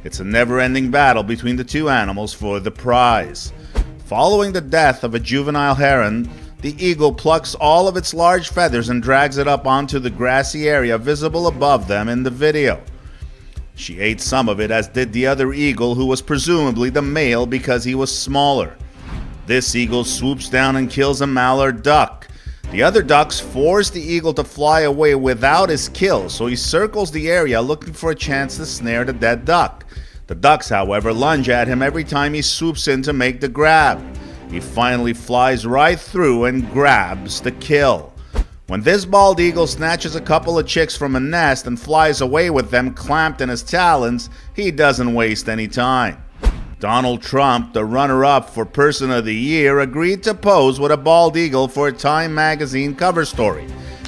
It's a never-ending battle between the two animals for the prize. Following the death of a juvenile heron, the eagle plucks all of its large feathers and drags it up onto the grassy area visible above them in the video. She ate some of it, as did the other eagle, who was presumably the male because he was smaller. This eagle swoops down and kills a mallard duck. The other ducks force the eagle to fly away without his kill, so he circles the area looking for a chance to snare the dead duck. The ducks, however, lunge at him every time he swoops in to make the grab. He finally flies right through and grabs the kill. When this bald eagle snatches a couple of chicks from a nest and flies away with them clamped in his talons, he doesn't waste any time. Donald Trump, the runner-up for Person of the Year, agreed to pose with a bald eagle for a Time magazine cover story,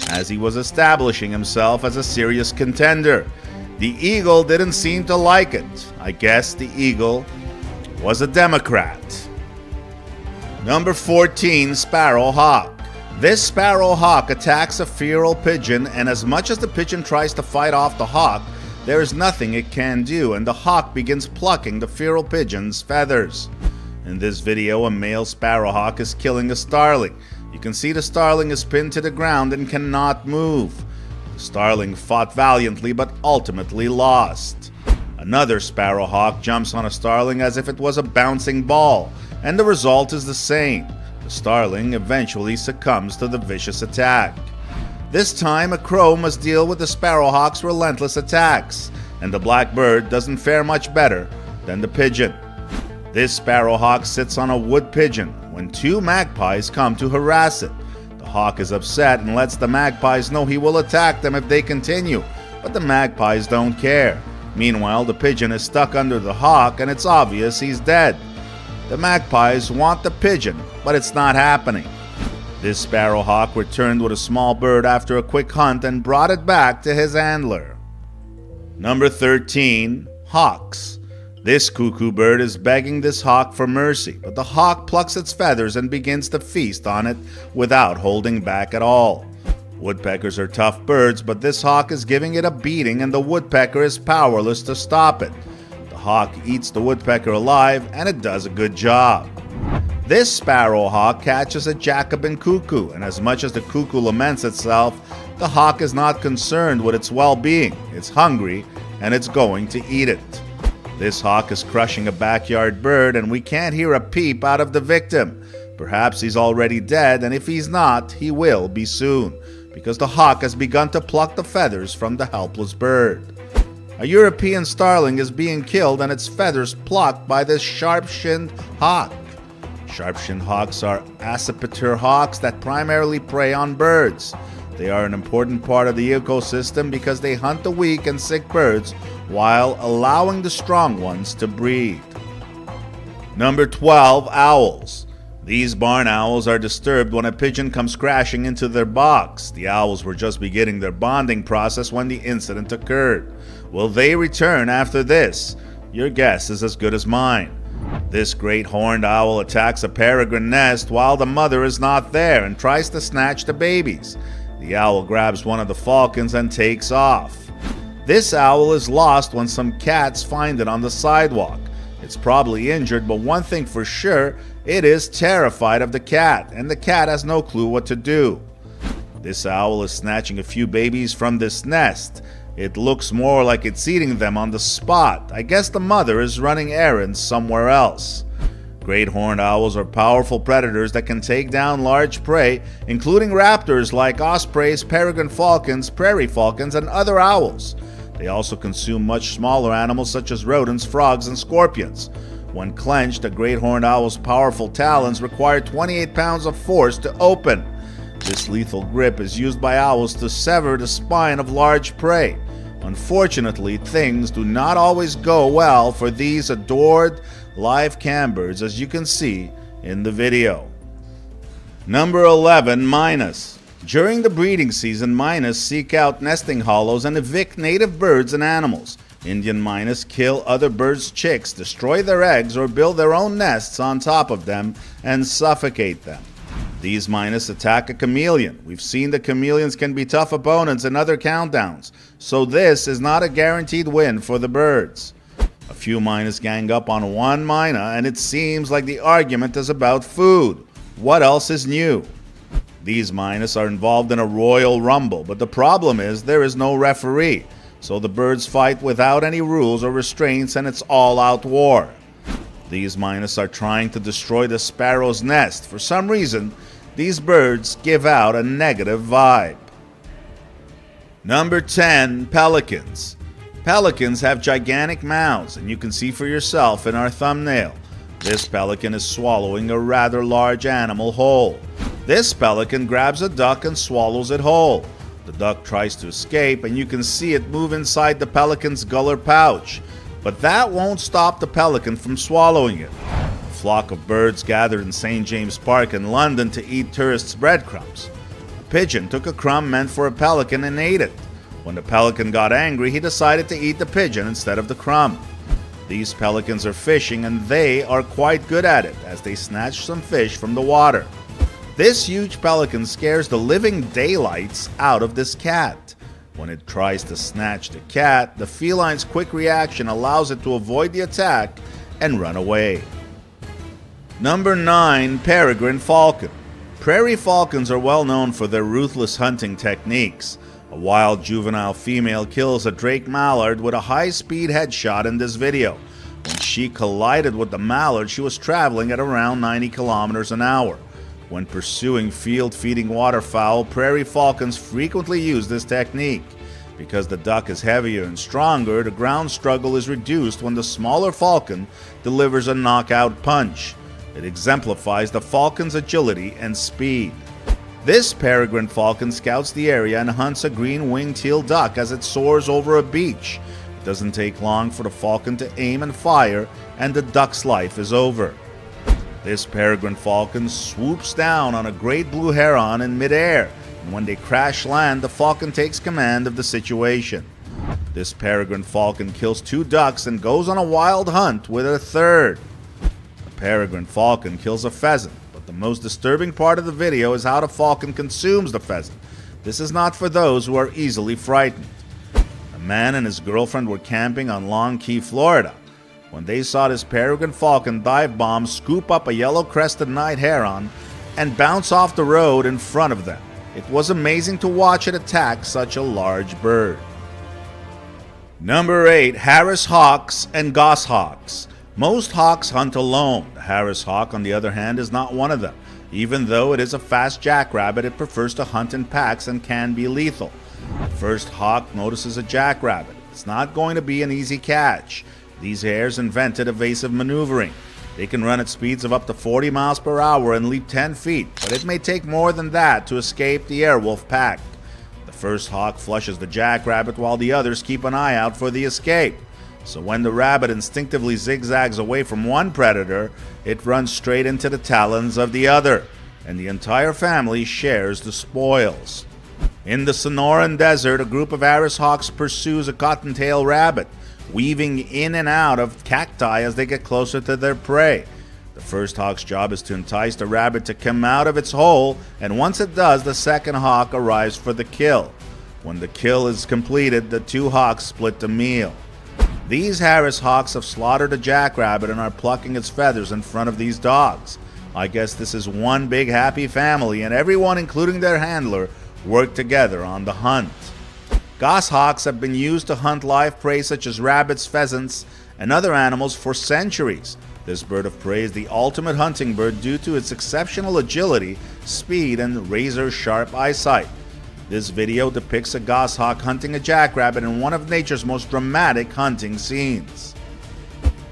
as he was establishing himself as a serious contender. The eagle didn't seem to like it. I guess the eagle was a Democrat. Number 14, Sparrow Hawk. This sparrow hawk attacks a feral pigeon, and as much as the pigeon tries to fight off the hawk, there is nothing it can do, and the hawk begins plucking the feral pigeon's feathers. In this video, a male sparrowhawk is killing a starling. You can see the starling is pinned to the ground and cannot move. The starling fought valiantly but ultimately lost. Another sparrowhawk jumps on a starling as if it was a bouncing ball, and the result is the same. The starling eventually succumbs to the vicious attack. This time, a crow must deal with the sparrowhawk's relentless attacks, and the blackbird doesn't fare much better than the pigeon. This sparrowhawk sits on a wood pigeon when two magpies come to harass it. The hawk is upset and lets the magpies know he will attack them if they continue, but the magpies don't care. Meanwhile, the pigeon is stuck under the hawk, and it's obvious he's dead. The magpies want the pigeon, but it's not happening. This sparrowhawk returned with a small bird after a quick hunt and brought it back to his handler. Number 13, Hawks. This cuckoo bird is begging this hawk for mercy, but the hawk plucks its feathers and begins to feast on it without holding back at all. Woodpeckers are tough birds, but this hawk is giving it a beating, and the woodpecker is powerless to stop it. The hawk eats the woodpecker alive, and it does a good job. This sparrowhawk catches a Jacobin cuckoo, and as much as the cuckoo laments itself, the hawk is not concerned with its well-being. It's hungry, and it's going to eat it. This hawk is crushing a backyard bird, and we can't hear a peep out of the victim. Perhaps he's already dead, and if he's not, he will be soon, because the hawk has begun to pluck the feathers from the helpless bird. A European starling is being killed and its feathers plucked by this sharp-shinned hawk. Sharp-shinned hawks are accipitor hawks that primarily prey on birds. They are an important part of the ecosystem because they hunt the weak and sick birds while allowing the strong ones to breed. Number 12, Owls. These barn owls are disturbed when a pigeon comes crashing into their box. The owls were just beginning their bonding process when the incident occurred. Will they return after this? Your guess is as good as mine. This great horned owl attacks a peregrine nest while the mother is not there and tries to snatch the babies. The owl grabs one of the falcons and takes off. This owl is lost when some cats find it on the sidewalk. It's probably injured, but one thing for sure, it is terrified of the cat, and the cat has no clue what to do. This owl is snatching a few babies from this nest. It looks more like it's eating them on the spot. I guess the mother is running errands somewhere else. Great horned owls are powerful predators that can take down large prey, including raptors like ospreys, peregrine falcons, prairie falcons, and other owls. They also consume much smaller animals such as rodents, frogs, and scorpions. When clenched, a great horned owl's powerful talons require 28 pounds of force to open. This lethal grip is used by owls to sever the spine of large prey. Unfortunately, things do not always go well for these adored live cambirds, as you can see in the video. Number 11, Minus. During the breeding season, Minus seek out nesting hollows and evict native birds and animals. Indian Minus kill other birds' chicks, destroy their eggs, or build their own nests on top of them and suffocate them. These Minus attack a chameleon. We've seen that chameleons can be tough opponents in other countdowns, so this is not a guaranteed win for the birds. A few miners gang up on one miner, and it seems like the argument is about food. What else is new? These miners are involved in a royal rumble, but the problem is there is no referee, so the birds fight without any rules or restraints, and it's all-out war. These miners are trying to destroy the sparrow's nest. For some reason, these birds give out a negative vibe. Number 10. Pelicans. Pelicans have gigantic mouths, and you can see for yourself in our thumbnail. This pelican is swallowing a rather large animal whole. This pelican grabs a duck and swallows it whole. The duck tries to escape, and you can see it move inside the pelican's gular pouch. But that won't stop the pelican from swallowing it. A flock of birds gathered in St. James Park in London to eat tourists' breadcrumbs. A pigeon took a crumb meant for a pelican and ate it. When the pelican got angry, he decided to eat the pigeon instead of the crumb. These pelicans are fishing, and they are quite good at it, as they snatch some fish from the water. This huge pelican scares the living daylights out of this cat. When it tries to snatch the cat, the feline's quick reaction allows it to avoid the attack and run away. Number 9. Peregrine falcon. Prairie falcons are well known for their ruthless hunting techniques. A wild juvenile female kills a drake mallard with a high-speed headshot in this video. When she collided with the mallard, she was traveling at around 90 kilometers an hour. When pursuing field-feeding waterfowl, prairie falcons frequently use this technique. Because the duck is heavier and stronger, the ground struggle is reduced when the smaller falcon delivers a knockout punch. It exemplifies the falcon's agility and speed. This peregrine falcon scouts the area and hunts a green-winged teal duck as it soars over a beach. It doesn't take long for the falcon to aim and fire, and the duck's life is over. This peregrine falcon swoops down on a great blue heron in midair, and when they crash land, the falcon takes command of the situation. This peregrine falcon kills 2 ducks and goes on a wild hunt with a third. The peregrine falcon kills a pheasant. The most disturbing part of the video is how the falcon consumes the pheasant. This is not for those who are easily frightened. A man and his girlfriend were camping on Long Key, Florida, when they saw this peregrine falcon dive bomb scoop up a yellow-crested night heron and bounce off the road in front of them. It was amazing to watch it attack such a large bird. Number 8. Harris hawks and goshawks. Most hawks hunt alone. The Harris hawk, on the other hand, is not one of them. Even though it is a fast jackrabbit, it prefers to hunt in packs and can be lethal. The first hawk notices a jackrabbit. It's not going to be an easy catch. These hares invented evasive maneuvering. They can run at speeds of up to 40 miles per hour and leap 10 feet, but it may take more than that to escape the airwolf pack. The first hawk flushes the jackrabbit while the others keep an eye out for the escape. So when the rabbit instinctively zigzags away from one predator, it runs straight into the talons of the other, and the entire family shares the spoils. In the Sonoran Desert, a group of Harris hawks pursues a cottontail rabbit, weaving in and out of cacti as they get closer to their prey. The first hawk's job is to entice the rabbit to come out of its hole, and once it does, the second hawk arrives for the kill. When the kill is completed, the 2 hawks split the meal. These Harris hawks have slaughtered a jackrabbit and are plucking its feathers in front of these dogs. I guess this is one big happy family, and everyone, including their handler, work together on the hunt. Goshawks have been used to hunt live prey such as rabbits, pheasants, and other animals for centuries. This bird of prey is the ultimate hunting bird due to its exceptional agility, speed, and razor-sharp eyesight. This video depicts a goshawk hunting a jackrabbit in one of nature's most dramatic hunting scenes.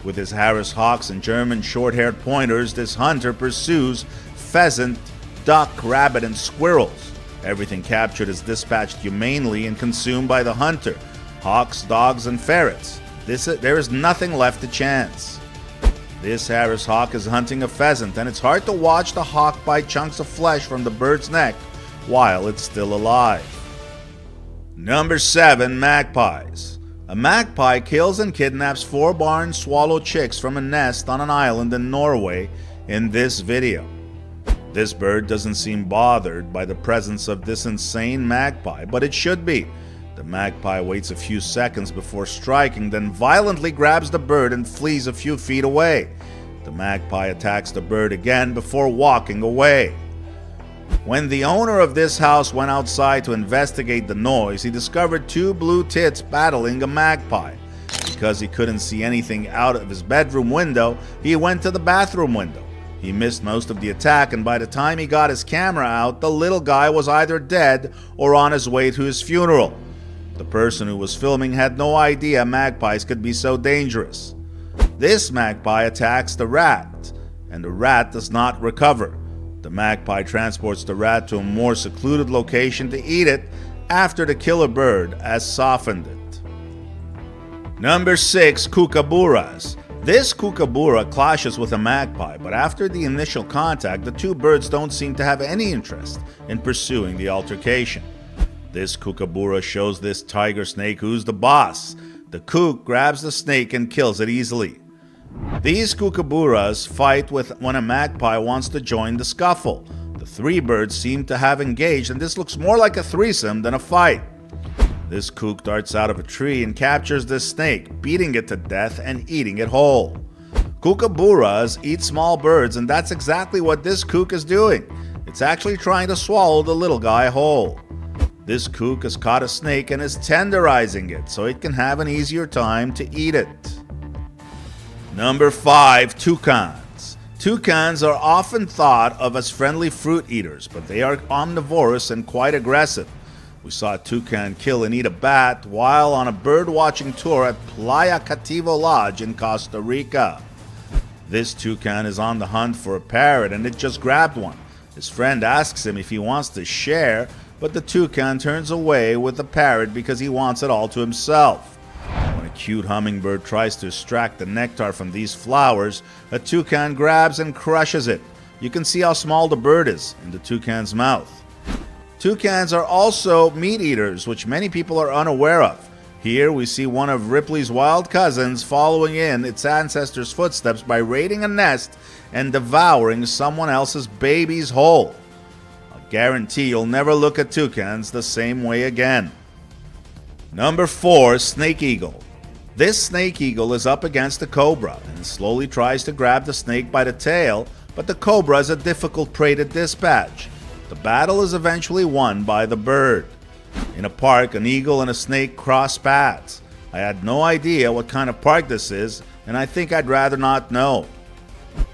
With his Harris hawks and German short-haired pointers, this hunter pursues pheasant, duck, rabbit, and squirrels. Everything captured is dispatched humanely and consumed by the hunter: hawks, dogs, and ferrets. There is nothing left to chance. This Harris hawk is hunting a pheasant, and it's hard to watch the hawk bite chunks of flesh from the bird's neck while it's still alive. Number 7. Magpies. A magpie kills and kidnaps 4 barn swallow chicks from a nest on an island in Norway in this video. This bird doesn't seem bothered by the presence of this insane magpie, but it should be. The magpie waits a few seconds before striking, then violently grabs the bird and flees a few feet away. The magpie attacks the bird again before walking away. When the owner of this house went outside to investigate the noise, he discovered two blue tits battling a magpie. Because he couldn't see anything out of his bedroom window, he went to the bathroom window. He missed most of the attack, and by the time he got his camera out, the little guy was either dead or on his way to his funeral. The person who was filming had no idea magpies could be so dangerous. This magpie attacks the rat, and the rat does not recover. The magpie transports the rat to a more secluded location to eat it after the killer bird has softened it. Number 6. Kookaburras. This kookaburra clashes with a magpie, but after the initial contact, the two birds don't seem to have any interest in pursuing the altercation. This kookaburra shows this tiger snake who's the boss. The kook grabs the snake and kills it easily. These kookaburras fight when a magpie wants to join the scuffle. The three birds seem to have engaged, and this looks more like a threesome than a fight. This kook darts out of a tree and captures this snake, beating it to death and eating it whole. Kookaburras eat small birds, and that's exactly what this kook is doing. It's actually trying to swallow the little guy whole. This kook has caught a snake and is tenderizing it so it can have an easier time to eat it. Number 5. Toucans. Toucans are often thought of as friendly fruit eaters, but they are omnivorous and quite aggressive. We saw a toucan kill and eat a bat while on a bird-watching tour at Playa Cativo Lodge in Costa Rica. This toucan is on the hunt for a parrot, and it just grabbed one. His friend asks him if he wants to share, but the toucan turns away with the parrot because he wants it all to himself. When a cute hummingbird tries to extract the nectar from these flowers, a toucan grabs and crushes it. You can see how small the bird is in the toucan's mouth. Toucans are also meat eaters, which many people are unaware of. Here we see one of Ripley's wild cousins following in its ancestors' footsteps by raiding a nest and devouring someone else's babies whole. I guarantee you'll never look at toucans the same way again. Number 4. Snake eagle. This snake eagle is up against a cobra and slowly tries to grab the snake by the tail, but the cobra is a difficult prey to dispatch. The battle is eventually won by the bird. In a park, an eagle and a snake cross paths. I had no idea what kind of park this is, and I think I'd rather not know.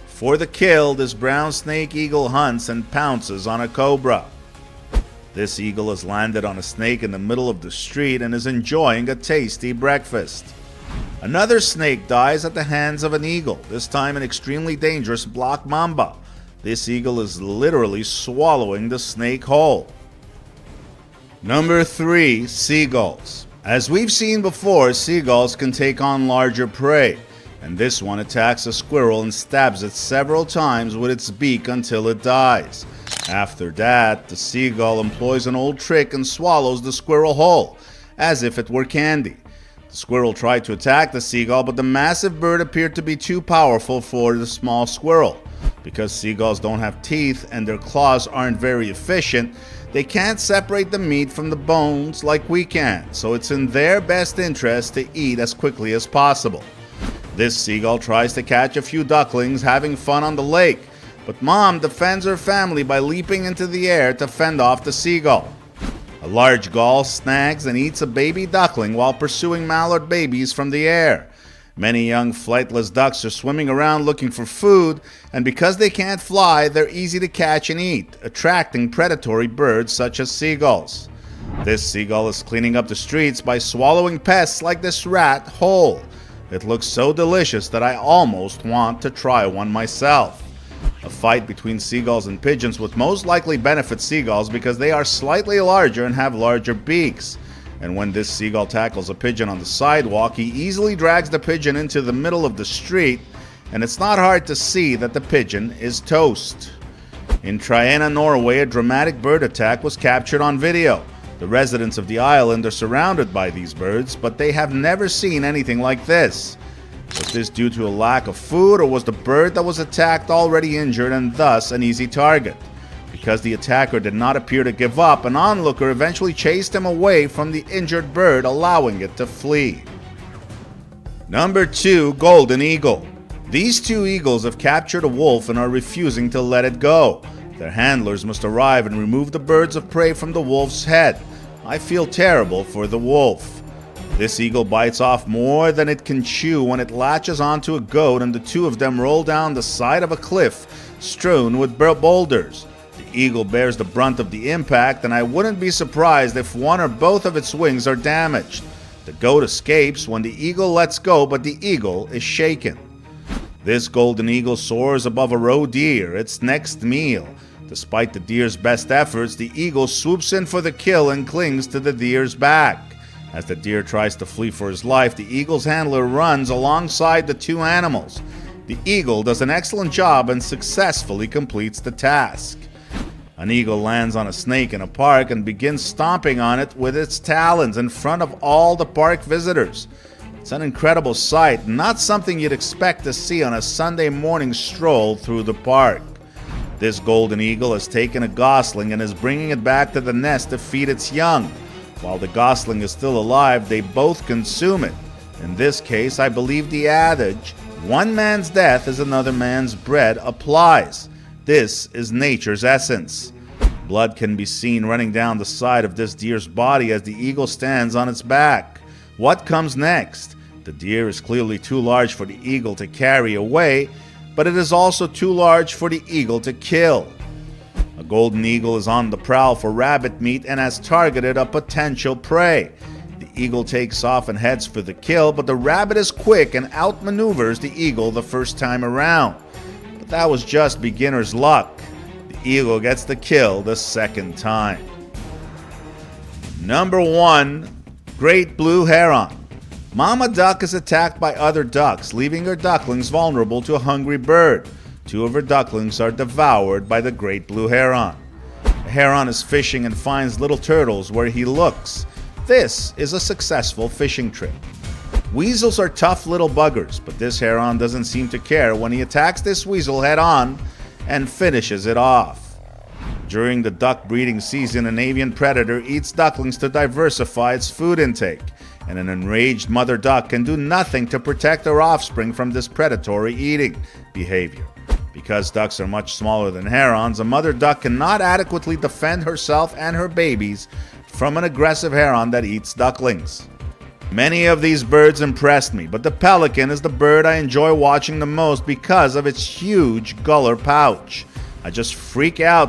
For the kill, this brown snake eagle hunts and pounces on a cobra. This eagle has landed on a snake in the middle of the street and is enjoying a tasty breakfast. Another snake dies at the hands of an eagle, this time an extremely dangerous black mamba. This eagle is literally swallowing the snake whole. Number 3. Seagulls. As we've seen before, seagulls can take on larger prey, and this one attacks a squirrel and stabs it several times with its beak until it dies. After that, the seagull employs an old trick and swallows the squirrel whole, as if it were candy. The squirrel tried to attack the seagull, but the massive bird appeared to be too powerful for the small squirrel. Because seagulls don't have teeth and their claws aren't very efficient, they can't separate the meat from the bones like we can, so it's in their best interest to eat as quickly as possible. This seagull tries to catch a few ducklings having fun on the lake, but Mom defends her family by leaping into the air to fend off the seagull. A large gull snags and eats a baby duckling while pursuing mallard babies from the air. Many young flightless ducks are swimming around looking for food, and because they can't fly, they're easy to catch and eat, attracting predatory birds such as seagulls. This seagull is cleaning up the streets by swallowing pests like this rat whole. It looks so delicious that I almost want to try one myself. A fight between seagulls and pigeons would most likely benefit seagulls because they are slightly larger and have larger beaks. And when this seagull tackles a pigeon on the sidewalk, he easily drags the pigeon into the middle of the street, and it's not hard to see that the pigeon is toast. In Triana, Norway, a dramatic bird attack was captured on video. The residents of the island are surrounded by these birds, but they have never seen anything like this. Was this due to a lack of food, or was the bird that was attacked already injured and thus an easy target? Because the attacker did not appear to give up, an onlooker eventually chased him away from the injured bird, allowing it to flee. Number 2, Golden Eagle. These two eagles have captured a wolf and are refusing to let it go. Their handlers must arrive and remove the birds of prey from the wolf's head. I feel terrible for the wolf. This eagle bites off more than it can chew when it latches onto a goat, and the two of them roll down the side of a cliff strewn with boulders. The eagle bears the brunt of the impact, and I wouldn't be surprised if one or both of its wings are damaged. The goat escapes when the eagle lets go, but the eagle is shaken. This golden eagle soars above a roe deer, its next meal. Despite the deer's best efforts, the eagle swoops in for the kill and clings to the deer's back. As the deer tries to flee for his life, the eagle's handler runs alongside the two animals. The eagle does an excellent job and successfully completes the task. An eagle lands on a snake in a park and begins stomping on it with its talons in front of all the park visitors. It's an incredible sight, not something you'd expect to see on a Sunday morning stroll through the park. This golden eagle has taken a gosling and is bringing it back to the nest to feed its young. While the gosling is still alive, they both consume it. In this case, I believe the adage, "One man's death is another man's bread," applies. This is nature's essence. Blood can be seen running down the side of this deer's body as the eagle stands on its back. What comes next? The deer is clearly too large for the eagle to carry away, but it is also too large for the eagle to kill. A golden eagle is on the prowl for rabbit meat and has targeted a potential prey. The eagle takes off and heads for the kill, but the rabbit is quick and outmaneuvers the eagle the first time around. But that was just beginner's luck. The eagle gets the kill the second time. Number 1, Great Blue Heron. Mama duck is attacked by other ducks, leaving her ducklings vulnerable to a hungry bird. Two of her ducklings are devoured by the great blue heron. The heron is fishing and finds little turtles where he looks. This is a successful fishing trip. Weasels are tough little buggers, but this heron doesn't seem to care when he attacks this weasel head on and finishes it off. During the duck breeding season, an avian predator eats ducklings to diversify its food intake, and an enraged mother duck can do nothing to protect her offspring from this predatory eating behavior. Because ducks are much smaller than herons, a mother duck cannot adequately defend herself and her babies from an aggressive heron that eats ducklings. Many of these birds impressed me, but the pelican is the bird I enjoy watching the most because of its huge gular pouch. I just freak out